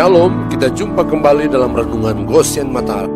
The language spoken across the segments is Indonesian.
Shalom, kita jumpa kembali dalam Renungan Goshen Mata.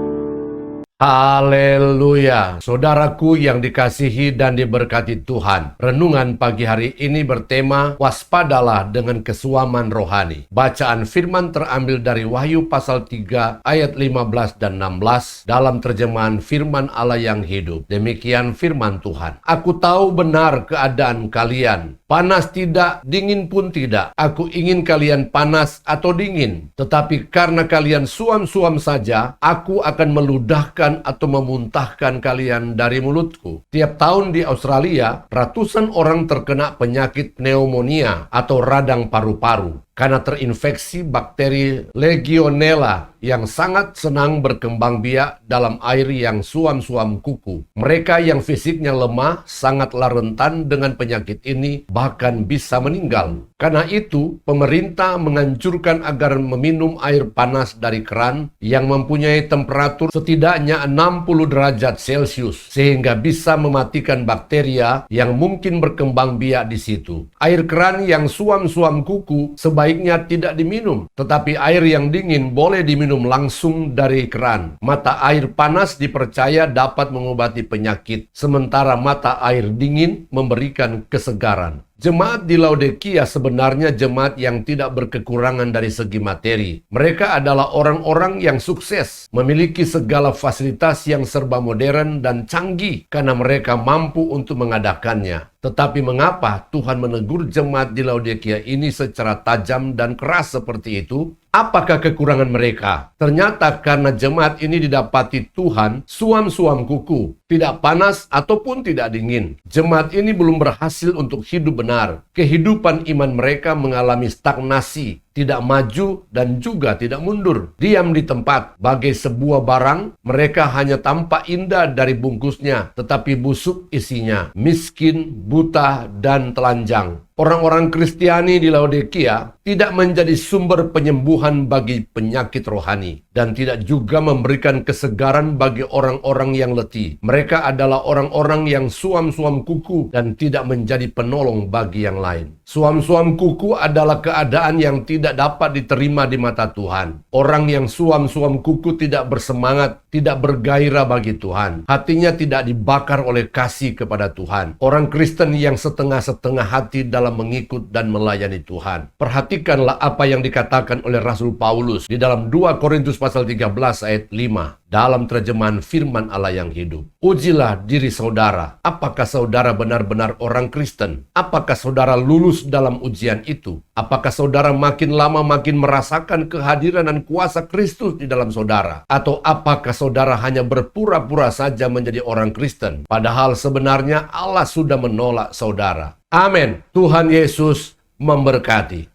Haleluya, saudaraku yang dikasihi dan diberkati Tuhan. Renungan pagi hari ini bertema waspadalah dengan kesuaman rohani. Bacaan firman terambil dari Wahyu pasal 3 ayat 15 dan 16 dalam terjemahan firman Allah yang hidup. Demikian firman Tuhan. Aku tahu benar keadaan kalian. Panas tidak, dingin pun tidak. Aku ingin kalian panas atau dingin. Tetapi karena kalian suam-suam saja, aku akan meludahkan atau memuntahkan kalian dari mulutku. Tiap tahun di Australia, ratusan orang terkena penyakit pneumonia atau radang paru-paru karena terinfeksi bakteri Legionella yang sangat senang berkembang biak dalam air yang suam-suam kuku. Mereka yang fisiknya lemah sangatlah rentan dengan penyakit ini, bahkan bisa meninggal. Karena itu, pemerintah menganjurkan agar meminum air panas dari keran yang mempunyai temperatur setidaknya 60 derajat Celcius, sehingga bisa mematikan bakteria yang mungkin berkembang biak di situ. Air keran yang suam-suam kuku sebaiknya tidak diminum, tetapi air yang dingin boleh diminum langsung dari keran. Mata air panas dipercaya dapat mengobati penyakit, sementara mata air dingin memberikan kesegaran. Jemaat di Laodikia sebenarnya jemaat yang tidak berkekurangan dari segi materi. Mereka adalah orang-orang yang sukses, memiliki segala fasilitas yang serba modern dan canggih karena mereka mampu untuk mengadakannya. Tetapi mengapa Tuhan menegur jemaat di Laodikia ini secara tajam dan keras seperti itu? Apakah kekurangan mereka? Ternyata karena jemaat ini didapati Tuhan suam-suam kuku, tidak panas ataupun tidak dingin. Jemaat ini belum berhasil untuk hidup benar. Kehidupan iman mereka mengalami stagnasi, tidak maju dan juga tidak mundur. Diam di tempat, bagai sebuah barang, mereka hanya tampak indah dari bungkusnya, tetapi busuk isinya, miskin, buta, dan telanjang. Orang-orang Kristiani di Laodikia tidak menjadi sumber penyembuhan bagi penyakit rohani dan tidak juga memberikan kesegaran bagi orang-orang yang letih. Mereka adalah orang-orang yang suam-suam kuku dan tidak menjadi penolong bagi yang lain. Suam-suam kuku adalah keadaan yang tidak dapat diterima di mata Tuhan. Orang yang suam-suam kuku tidak bersemangat, tidak bergairah bagi Tuhan. Hatinya tidak dibakar oleh kasih kepada Tuhan. Orang Kristen yang setengah-setengah hati dalam mengikut dan melayani Tuhan. Perhatikanlah apa yang dikatakan oleh Rasul Paulus di dalam 2 Korintus pasal 13 ayat 5 dalam terjemahan firman Allah yang hidup. Ujilah diri saudara, apakah saudara benar-benar orang Kristen? Apakah saudara lulus dalam ujian itu? Apakah saudara makin lama makin merasakan kehadiran dan kuasa Kristus di dalam saudara? Atau apakah saudara hanya berpura-pura saja menjadi orang Kristen, padahal sebenarnya Allah sudah menolak saudara? Amin. Tuhan Yesus memberkati.